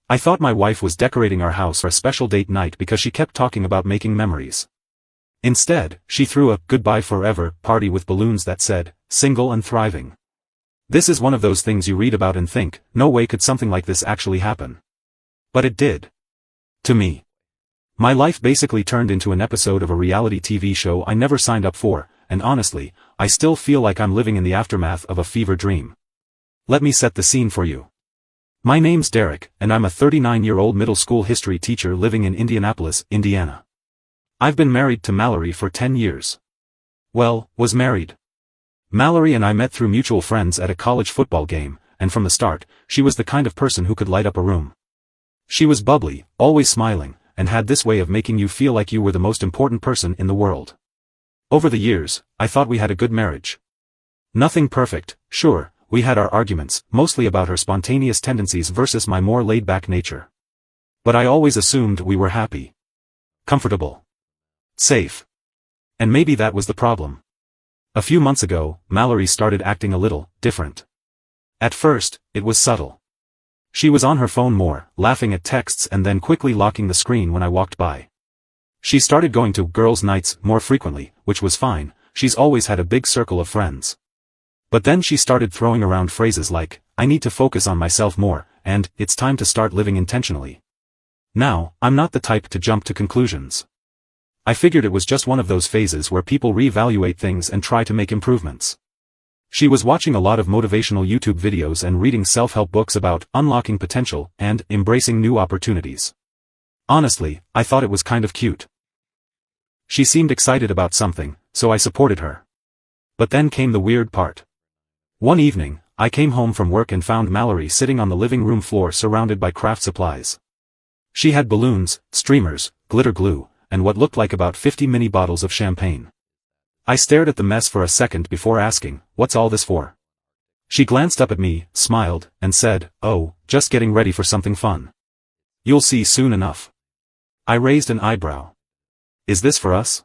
I thought my wife was decorating our house for a special date night because she kept talking about making memories. Instead, she threw a goodbye forever party with balloons that said, single and thriving. This is one of those things you read about and think, no way could something like this actually happen. But it did. To me. My life basically turned into an episode of a reality TV show I never signed up for, and honestly, I still feel like I'm living in the aftermath of a fever dream. Let me set the scene for you. My name's Derek, and I'm a 39-year-old middle school history teacher living in Indianapolis, Indiana. I've been married to Mallory for 10 years. Well, was married. Mallory and I met through mutual friends at a college football game, and from the start, she was the kind of person who could light up a room. She was bubbly, always smiling, and had this way of making you feel like you were the most important person in the world. Over the years, I thought we had a good marriage. Nothing perfect, sure, we had our arguments, mostly about her spontaneous tendencies versus my more laid-back nature. But I always assumed we were happy. Comfortable. Safe. And maybe that was the problem. A few months ago, Mallory started acting a little different. At first, it was subtle. She was on her phone more, laughing at texts and then quickly locking the screen when I walked by. She started going to girls' nights more frequently, which was fine, she's always had a big circle of friends. But then she started throwing around phrases like, I need to focus on myself more, and, it's time to start living intentionally. Now, I'm not the type to jump to conclusions. I figured it was just one of those phases where people reevaluate things and try to make improvements. She was watching a lot of motivational YouTube videos and reading self-help books about unlocking potential and embracing new opportunities. Honestly, I thought it was kind of cute. She seemed excited about something, so I supported her. But then came the weird part. One evening, I came home from work and found Mallory sitting on the living room floor surrounded by craft supplies. She had balloons, streamers, glitter glue, and what looked like about 50 mini bottles of champagne. I stared at the mess for a second before asking, what's all this for? She glanced up at me, smiled, and said, oh, just getting ready for something fun. You'll see soon enough. I raised an eyebrow. Is this for us?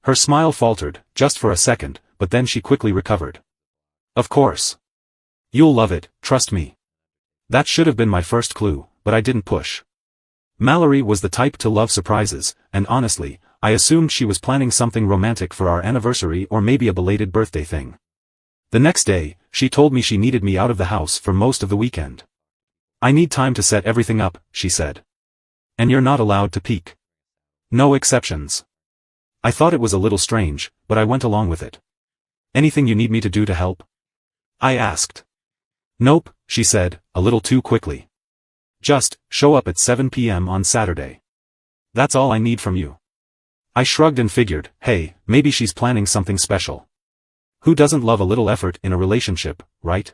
Her smile faltered, just for a second, but then she quickly recovered. Of course. You'll love it, trust me. That should have been my first clue, but I didn't push. Mallory was the type to love surprises, and honestly, I assumed she was planning something romantic for our anniversary or maybe a belated birthday thing. The next day, she told me she needed me out of the house for most of the weekend. I need time to set everything up, she said. And you're not allowed to peek. No exceptions. I thought it was a little strange, but I went along with it. Anything you need me to do to help? I asked. Nope, she said, a little too quickly. Just, show up at 7 p.m. on Saturday. That's all I need from you. I shrugged and figured, hey, maybe she's planning something special. Who doesn't love a little effort in a relationship, right?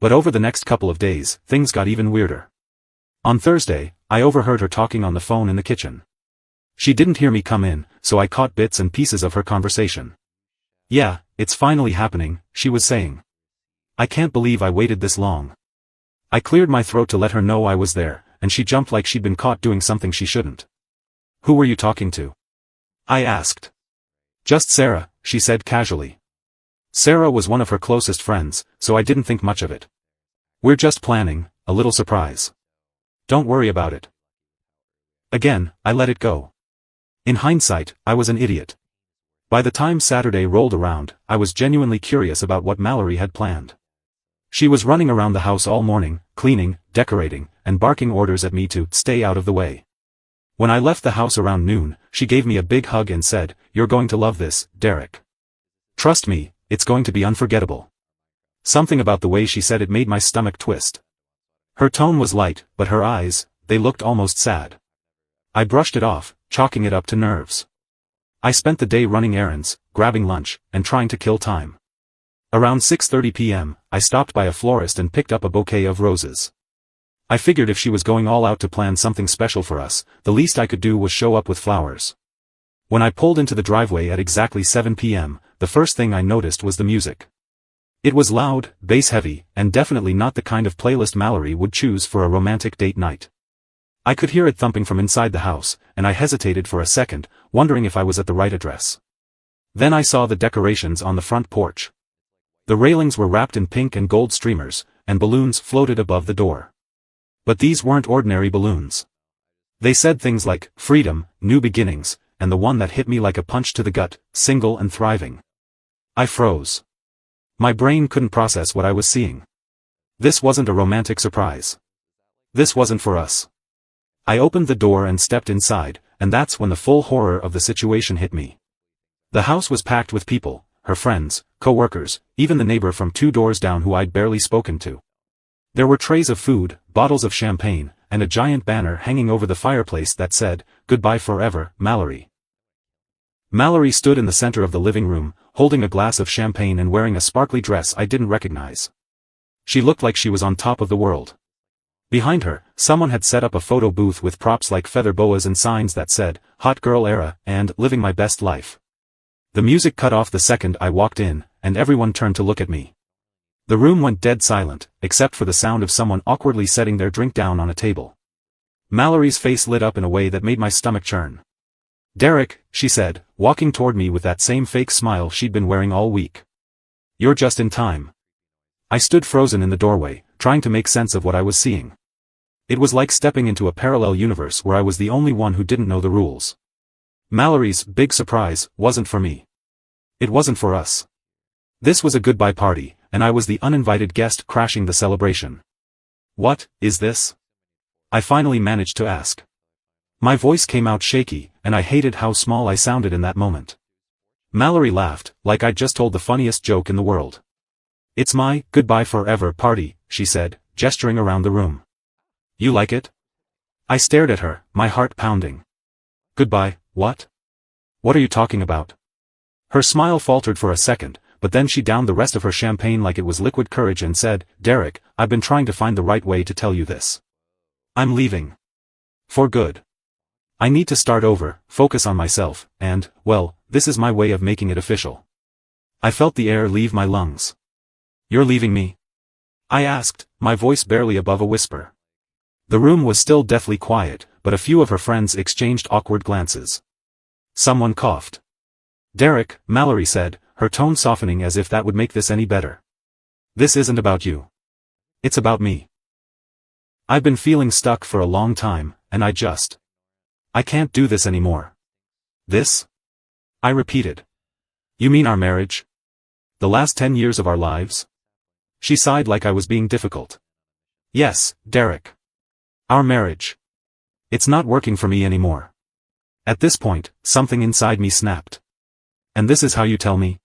But over the next couple of days, things got even weirder. On Thursday, I overheard her talking on the phone in the kitchen. She didn't hear me come in, so I caught bits and pieces of her conversation. Yeah, it's finally happening, she was saying. I can't believe I waited this long. I cleared my throat to let her know I was there, and she jumped like she'd been caught doing something she shouldn't. Who were you talking to? I asked. Just Sarah, she said casually. Sarah was one of her closest friends, so I didn't think much of it. We're just planning, a little surprise. Don't worry about it. Again, I let it go. In hindsight, I was an idiot. By the time Saturday rolled around, I was genuinely curious about what Mallory had planned. She was running around the house all morning, cleaning, decorating, and barking orders at me to stay out of the way. When I left the house around noon, she gave me a big hug and said, "You're going to love this, Derek. Trust me, it's going to be unforgettable." Something about the way she said it made my stomach twist. Her tone was light, but her eyes, they looked almost sad. I brushed it off, chalking it up to nerves. I spent the day running errands, grabbing lunch, and trying to kill time. Around 6:30 p.m., I stopped by a florist and picked up a bouquet of roses. I figured if she was going all out to plan something special for us, the least I could do was show up with flowers. When I pulled into the driveway at exactly 7 p.m., the first thing I noticed was the music. It was loud, bass-heavy, and definitely not the kind of playlist Mallory would choose for a romantic date night. I could hear it thumping from inside the house, and I hesitated for a second, wondering if I was at the right address. Then I saw the decorations on the front porch. The railings were wrapped in pink and gold streamers, and balloons floated above the door. But these weren't ordinary balloons. They said things like, freedom, new beginnings, and the one that hit me like a punch to the gut, single and thriving. I froze. My brain couldn't process what I was seeing. This wasn't a romantic surprise. This wasn't for us. I opened the door and stepped inside, and that's when the full horror of the situation hit me. The house was packed with people, her friends, co-workers, even the neighbor from 2 doors down who I'd barely spoken to. There were trays of food, bottles of champagne, and a giant banner hanging over the fireplace that said, "Goodbye forever, Mallory." Mallory stood in the center of the living room, holding a glass of champagne and wearing a sparkly dress I didn't recognize. She looked like she was on top of the world. Behind her, someone had set up a photo booth with props like feather boas and signs that said, "Hot Girl Era," and "Living My Best Life." The music cut off the second I walked in, and everyone turned to look at me. The room went dead silent, except for the sound of someone awkwardly setting their drink down on a table. Mallory's face lit up in a way that made my stomach churn. "Derek," she said, walking toward me with that same fake smile she'd been wearing all week. "You're just in time." I stood frozen in the doorway, trying to make sense of what I was seeing. It was like stepping into a parallel universe where I was the only one who didn't know the rules. Mallory's big surprise wasn't for me. It wasn't for us. This was a goodbye party, and I was the uninvited guest crashing the celebration. "What is this?" I finally managed to ask. My voice came out shaky, and I hated how small I sounded in that moment. Mallory laughed, like I'd just told the funniest joke in the world. "It's my goodbye forever party," she said, gesturing around the room. "You like it?" I stared at her, my heart pounding. "Goodbye, what? What are you talking about?" Her smile faltered for a second, but then she downed the rest of her champagne like it was liquid courage and said, "Derek, I've been trying to find the right way to tell you this. I'm leaving. For good. I need to start over, focus on myself, and, well, this is my way of making it official." I felt the air leave my lungs. "You're leaving me?" I asked, my voice barely above a whisper. The room was still deathly quiet, but a few of her friends exchanged awkward glances. Someone coughed. "Derek," Mallory said, her tone softening as if that would make this any better. "This isn't about you. It's about me. I've been feeling stuck for a long time, and I can't do this anymore." "This?" I repeated. "You mean our marriage? The last 10 years of our lives?" She sighed like I was being difficult. "Yes, Derek. Our marriage. It's not working for me anymore." At this point, something inside me snapped. "And this is how you tell me?"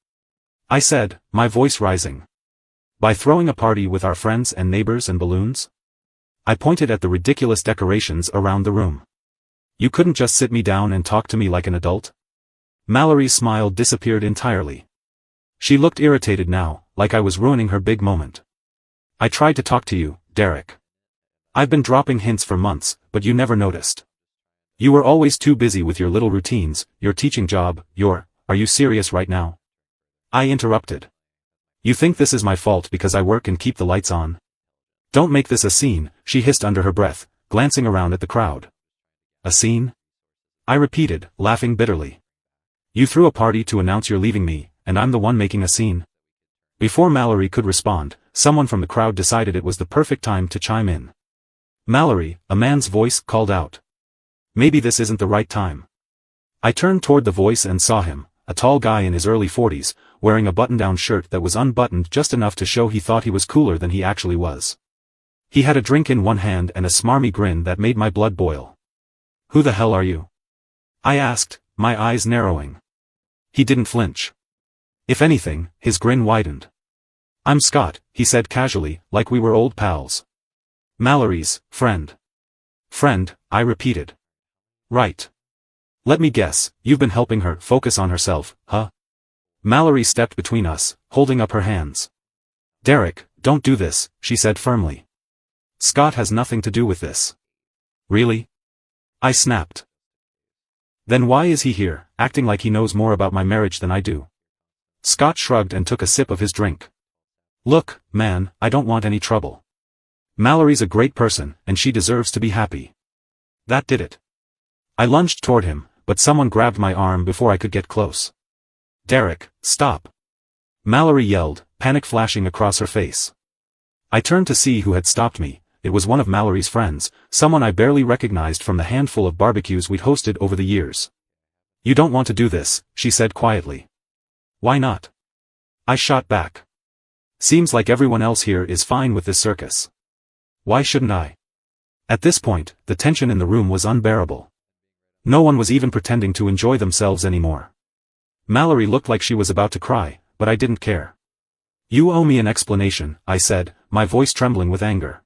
I said, my voice rising. "By throwing a party with our friends and neighbors and balloons?" I pointed at the ridiculous decorations around the room. "You couldn't just sit me down and talk to me like an adult?" Mallory's smile disappeared entirely. She looked irritated now, like I was ruining her big moment. "I tried to talk to you, Derek. I've been dropping hints for months, but you never noticed. You were always too busy with your little routines, your teaching job, are you serious right now?" I interrupted. "You think this is my fault because I work and keep the lights on? Don't make this a scene," she hissed under her breath, glancing around at the crowd. "A scene?" I repeated, laughing bitterly. "You threw a party to announce you're leaving me, and I'm the one making a scene?" Before Mallory could respond, someone from the crowd decided it was the perfect time to chime in. "Mallory," a man's voice called out. "Maybe this isn't the right time." I turned toward the voice and saw him, a tall guy in his early 40s, wearing a button-down shirt that was unbuttoned just enough to show he thought he was cooler than he actually was. He had a drink in one hand and a smarmy grin that made my blood boil. "Who the hell are you?" I asked, my eyes narrowing. He didn't flinch. If anything, his grin widened. "I'm Scott," he said casually, like we were old pals. "Mallory's friend." "Friend," I repeated. "Right. Let me guess, you've been helping her focus on herself, huh?" Mallory stepped between us, holding up her hands. "Derek, don't do this," she said firmly. "Scott has nothing to do with this." "Really?" I snapped. "Then why is he here, acting like he knows more about my marriage than I do?" Scott shrugged and took a sip of his drink. "Look, man, I don't want any trouble. Mallory's a great person, and she deserves to be happy." That did it. I lunged toward him, but someone grabbed my arm before I could get close. "Derek, stop!" Mallory yelled, panic flashing across her face. I turned to see who had stopped me. it was one of Mallory's friends, someone I barely recognized from the handful of barbecues we'd hosted over the years. "You don't want to do this," she said quietly. "Why not?" I shot back. "Seems like everyone else here is fine with this circus. Why shouldn't I?" At this point, the tension in the room was unbearable. No one was even pretending to enjoy themselves anymore. Mallory looked like she was about to cry, but I didn't care. "You owe me an explanation," I said, my voice trembling with anger.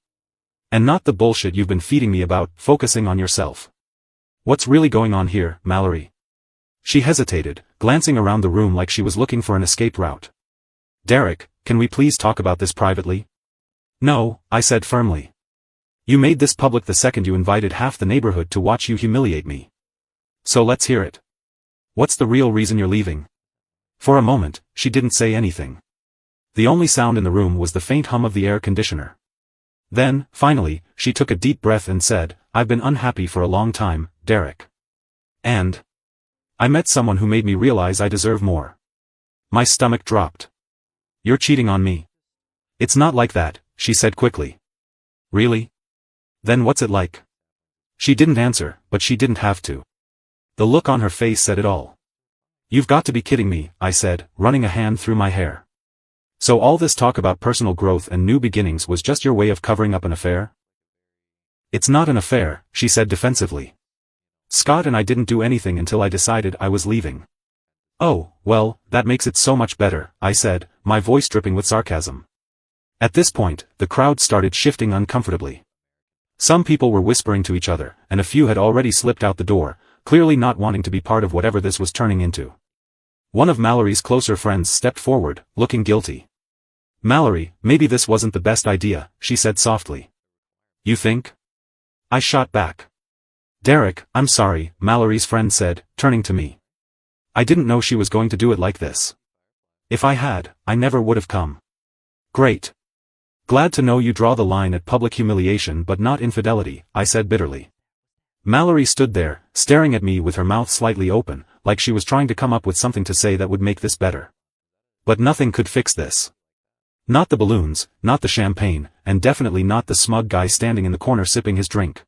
"And not the bullshit you've been feeding me about focusing on yourself. What's really going on here, Mallory?" She hesitated, glancing around the room like she was looking for an escape route. "Derek, can we please talk about this privately?" "No," I said firmly. "You made this public the second you invited half the neighborhood to watch you humiliate me. So let's hear it. What's the real reason you're leaving?" For a moment, she didn't say anything. The only sound in the room was the faint hum of the air conditioner. Then, finally, she took a deep breath and said, "I've been unhappy for a long time, Derek. And I met someone who made me realize I deserve more." My stomach dropped. "You're cheating on me." "It's not like that," she said quickly. "Really? Then what's it like?" She didn't answer, but she didn't have to. The look on her face said it all. "You've got to be kidding me," I said, running a hand through my hair. "So all this talk about personal growth and new beginnings was just your way of covering up an affair?" "It's not an affair," she said defensively. "Scott and I didn't do anything until I decided I was leaving." "Oh, well, that makes it so much better," I said, my voice dripping with sarcasm. At this point, the crowd started shifting uncomfortably. Some people were whispering to each other, and a few had already slipped out the door, clearly not wanting to be part of whatever this was turning into. One of Mallory's closer friends stepped forward, looking guilty. "Mallory, maybe this wasn't the best idea," she said softly. "You think?" I shot back. "Derek, I'm sorry," Mallory's friend said, turning to me. "I didn't know she was going to do it like this. If I had, I never would have come." "Great. Glad to know you draw the line at public humiliation but not infidelity," I said bitterly. Mallory stood there, staring at me with her mouth slightly open, like she was trying to come up with something to say that would make this better. But nothing could fix this. Not the balloons, not the champagne, and definitely not the smug guy standing in the corner sipping his drink.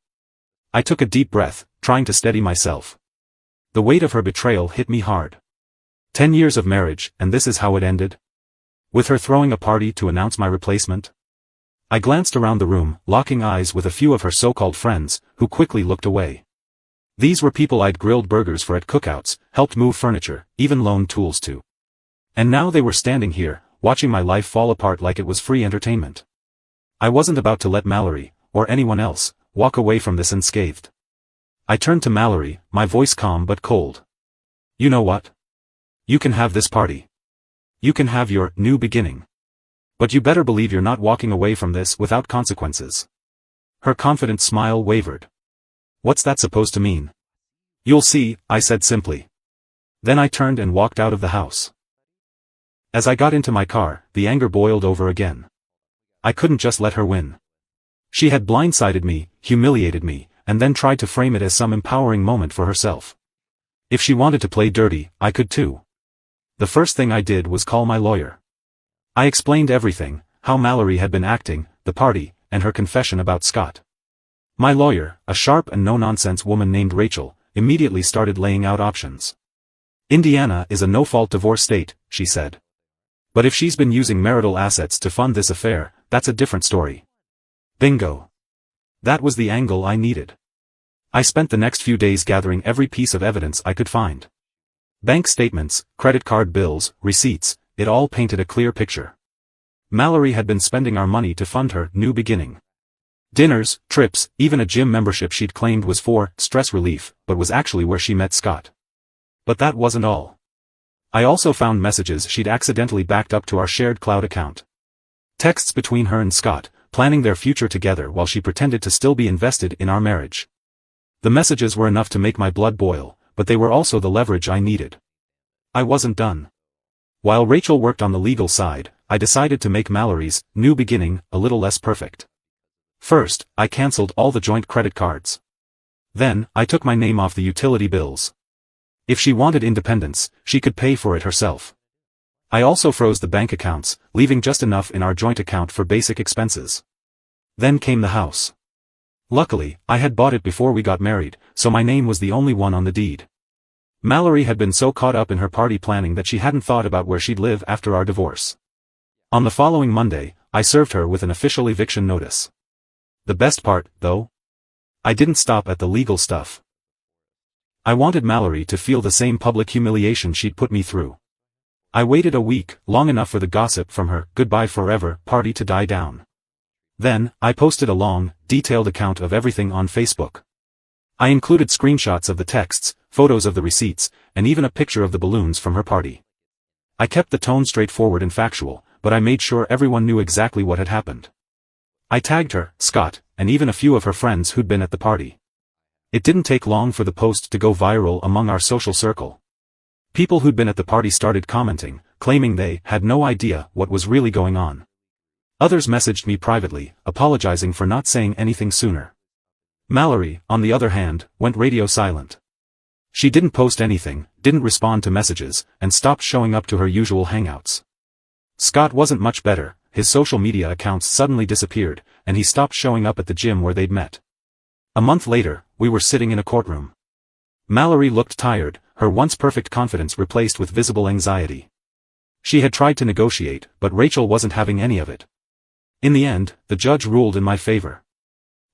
I took a deep breath, trying to steady myself. The weight of her betrayal hit me hard. 10 years of marriage, and this is how it ended? With her throwing a party to announce my replacement? I glanced around the room, locking eyes with a few of her so-called friends, who quickly looked away. These were people I'd grilled burgers for at cookouts, helped move furniture, even loaned tools to. And now they were standing here, watching my life fall apart like it was free entertainment. I wasn't about to let Mallory, or anyone else, walk away from this unscathed. I turned to Mallory, my voice calm but cold. "You know what? You can have this party. You can have your new beginning. But you better believe you're not walking away from this without consequences." Her confident smile wavered. "What's that supposed to mean?" "You'll see," I said simply. Then I turned and walked out of the house. As I got into my car, the anger boiled over again. I couldn't just let her win. She had blindsided me, humiliated me, and then tried to frame it as some empowering moment for herself. If she wanted to play dirty, I could too. The first thing I did was call my lawyer. I explained everything, how Mallory had been acting, the party, and her confession about Scott. My lawyer, a sharp and no-nonsense woman named Rachel, immediately started laying out options. "Indiana is a no-fault divorce state," she said. "But if she's been using marital assets to fund this affair, that's a different story." Bingo. That was the angle I needed. I spent the next few days gathering every piece of evidence I could find. Bank statements, credit card bills, receipts, it all painted a clear picture. Mallory had been spending our money to fund her new beginning. Dinners, trips, even a gym membership she'd claimed was for stress relief, but was actually where she met Scott. But that wasn't all. I also found messages she'd accidentally backed up to our shared cloud account. Texts between her and Scott, planning their future together while she pretended to still be invested in our marriage. The messages were enough to make my blood boil, but they were also the leverage I needed. I wasn't done. While Rachel worked on the legal side, I decided to make Mallory's new beginning a little less perfect. First, I canceled all the joint credit cards. Then, I took my name off the utility bills. If she wanted independence, she could pay for it herself. I also froze the bank accounts, leaving just enough in our joint account for basic expenses. Then came the house. Luckily, I had bought it before we got married, so my name was the only one on the deed. Mallory had been so caught up in her party planning that she hadn't thought about where she'd live after our divorce. On the following Monday, I served her with an official eviction notice. The best part, though? I didn't stop at the legal stuff. I wanted Mallory to feel the same public humiliation she'd put me through. I waited a week, long enough for the gossip from her goodbye forever party to die down. Then, I posted a long, detailed account of everything on Facebook. I included screenshots of the texts, photos of the receipts, and even a picture of the balloons from her party. I kept the tone straightforward and factual, but I made sure everyone knew exactly what had happened. I tagged her, Scott, and even a few of her friends who'd been at the party. It didn't take long for the post to go viral among our social circle. People who'd been at the party started commenting, claiming they had no idea what was really going on. Others messaged me privately, apologizing for not saying anything sooner. Mallory, on the other hand, went radio silent. She didn't post anything, didn't respond to messages, and stopped showing up to her usual hangouts. Scott wasn't much better. His social media accounts suddenly disappeared, and he stopped showing up at the gym where they'd met. A month later, we were sitting in a courtroom. Mallory looked tired, her once perfect confidence replaced with visible anxiety. She had tried to negotiate, but Rachel wasn't having any of it. In the end, the judge ruled in my favor.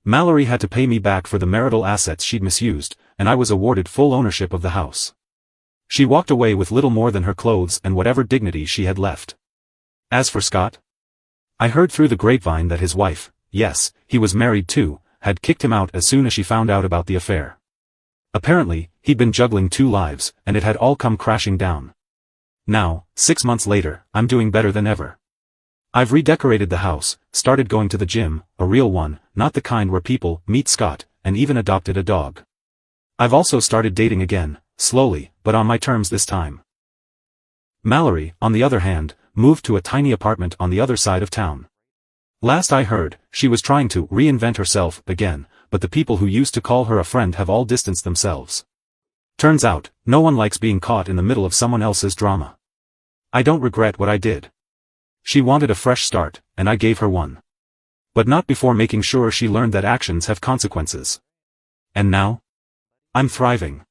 Mallory had to pay me back for the marital assets she'd misused, and I was awarded full ownership of the house. She walked away with little more than her clothes and whatever dignity she had left. As for Scott, I heard through the grapevine that his wife, yes, he was married too, had kicked him out as soon as she found out about the affair. Apparently, he'd been juggling 2 lives, and it had all come crashing down. Now, 6 months later, I'm doing better than ever. I've redecorated the house, started going to the gym, a real one, not the kind where people meet Scott, and even adopted a dog. I've also started dating again, slowly, but on my terms this time. Mallory, on the other hand, moved to a tiny apartment on the other side of town. Last I heard, she was trying to reinvent herself again, but the people who used to call her a friend have all distanced themselves. Turns out, no one likes being caught in the middle of someone else's drama. I don't regret what I did. She wanted a fresh start, and I gave her one. But not before making sure she learned that actions have consequences. And now? I'm thriving.